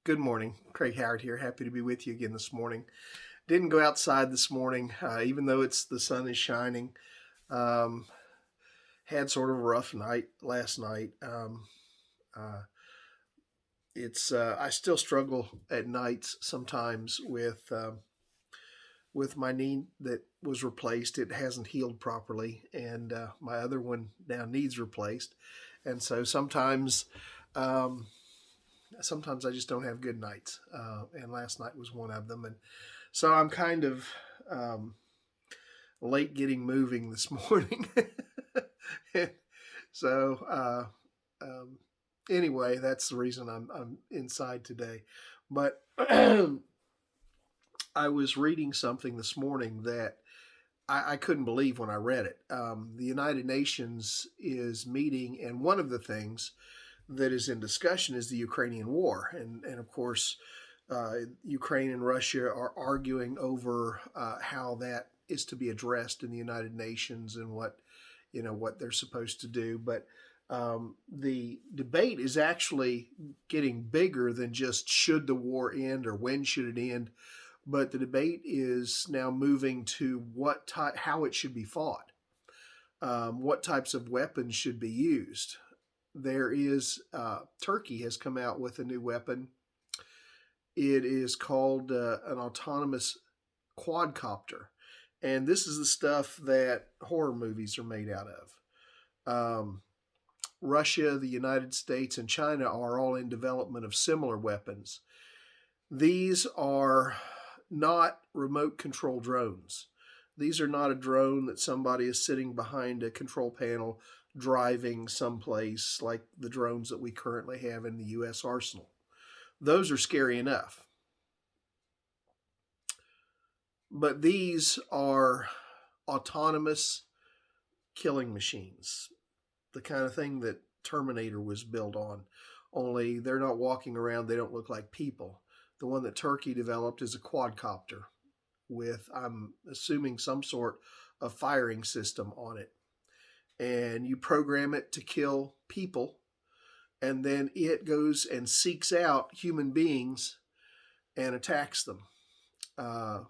Good morning. Craig Howard here. Happy to be with you again this morning. Didn't go outside this morning, even though the sun is shining. Um, had sort of a rough night last night. Uh, it's I still struggle at nights sometimes with my knee that was replaced. It hasn't healed properly, and my other one now needs replaced. And so um, sometimes I just don't have good nights. And last night was one of them. And so I'm kind of um, late getting moving this morning. so um, anyway, that's the reason I'm inside today. But I was reading something this morning that I couldn't believe when I read it. The United Nations is meeting, and one of the things that is in discussion is the Ukrainian war, and of course, Ukraine and Russia are arguing over how that is to be addressed in the United Nations and what they're supposed to do. But the debate is actually getting bigger than just should the war end or when should it end. But the debate is now moving to how it should be fought, what types of weapons should be used. Turkey has come out with a new weapon. It is called an autonomous quadcopter, and this is the stuff that horror movies are made out of. Russia, the United States, and China are all in development of similar weapons. These are not remote control drones. These are not a drone that somebody is sitting behind a control panel driving someplace like the drones that we currently have in the U.S. arsenal. Those are scary enough. But these are autonomous killing machines, the kind of thing that Terminator was built on, only they're not walking around, they don't look like people. The one that Turkey developed is a quadcopter with, I'm assuming, some sort of firing system on it. And you program it to kill people, and then it goes and seeks out human beings and attacks them. Uh,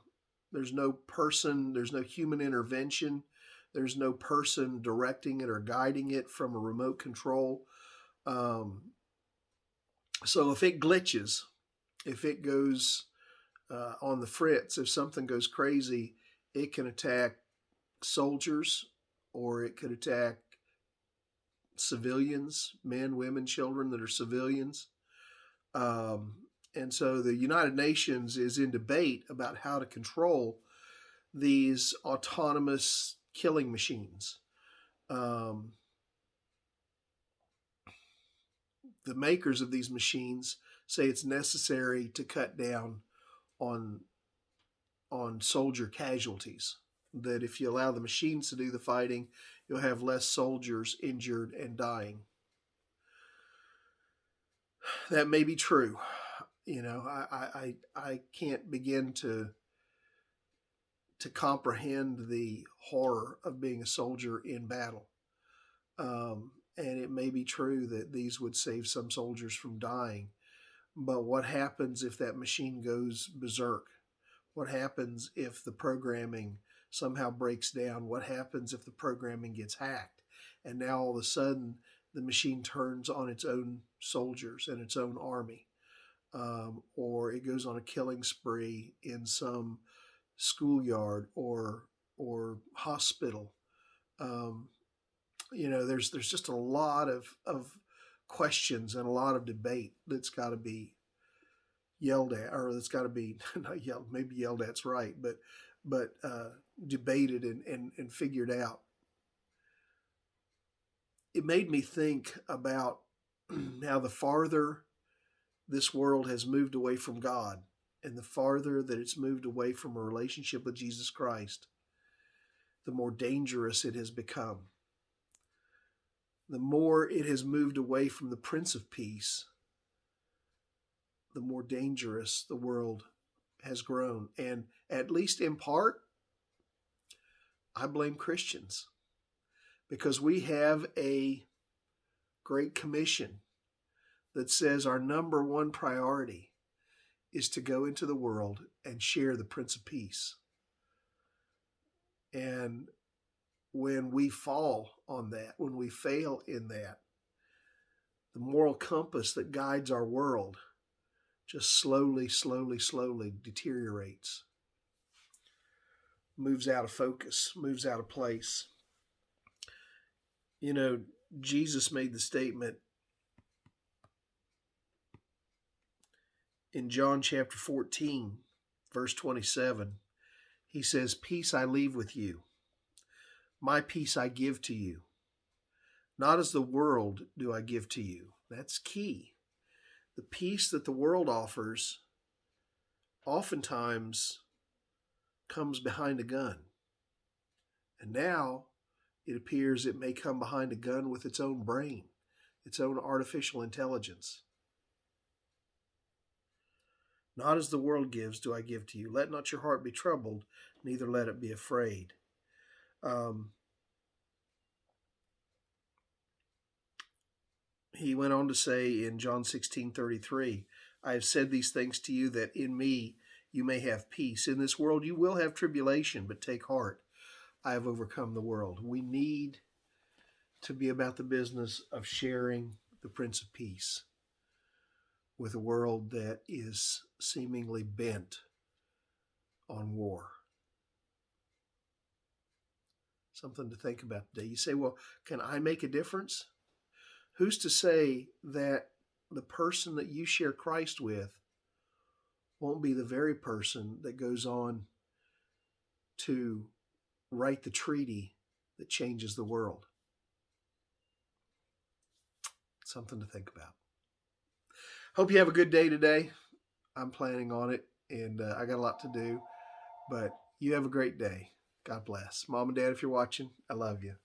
there's no person, there's no human intervention, there's no person directing it or guiding it from a remote control. Um, so if it glitches, if it goes on the fritz, if something goes crazy, it can attack soldiers or it could attack civilians, men, women, children that are civilians. Um, and so the United Nations is in debate about how to control these autonomous killing machines. Um, the makers of these machines say it's necessary to cut down on soldier casualties. That if you allow the machines to do the fighting, you'll have less soldiers injured and dying. That may be true. I can't begin to comprehend the horror of being a soldier in battle. And it may be true that these would save some soldiers from dying. But what happens if that machine goes berserk? What happens if the programming somehow breaks down? What happens if the programming gets hacked? And now all of a sudden, the machine turns on its own soldiers and its own army. Or it goes on a killing spree in some schoolyard or hospital. Um, there's just a lot of questions and a lot of debate that's got to be yelled at, or that's got to be not yelled, maybe yelled at's right, but debated and figured out. It made me think about how the farther this world has moved away from God, and the farther that it's moved away from a relationship with Jesus Christ, the more dangerous it has become. The more it has moved away from the Prince of Peace, the more dangerous the world has grown. And at least in part, I blame Christians, because we have a great commission that says our number one priority is to go into the world and share the Prince of Peace. And when we fall on that, when we fail in that, the moral compass that guides our world just slowly deteriorates, moves out of focus, moves out of place. You know, Jesus made the statement in John chapter 14, verse 27. He says, "Peace I leave with you. My peace I give to you. Not as the world do I give to you." That's key. The peace that the world offers oftentimes comes behind a gun. And now it appears it may come behind a gun with its own brain, its own artificial intelligence. Not as the world gives do I give to you. Let not your heart be troubled, neither let it be afraid. He went on to say in John 16:33, "I have said these things to you that in me you may have peace. In this world you will have tribulation, but take heart. I have overcome the world." We need to be about the business of sharing the Prince of Peace with a world that is seemingly bent on war. Something to think about today. You say, well, can I make a difference? Who's to say that the person that you share Christ with won't be the very person that goes on to write the treaty that changes the world? Something to think about. Hope you have a good day today. I'm planning on it, and I got a lot to do, but you have a great day. God bless. Mom and Dad, if you're watching, I love you.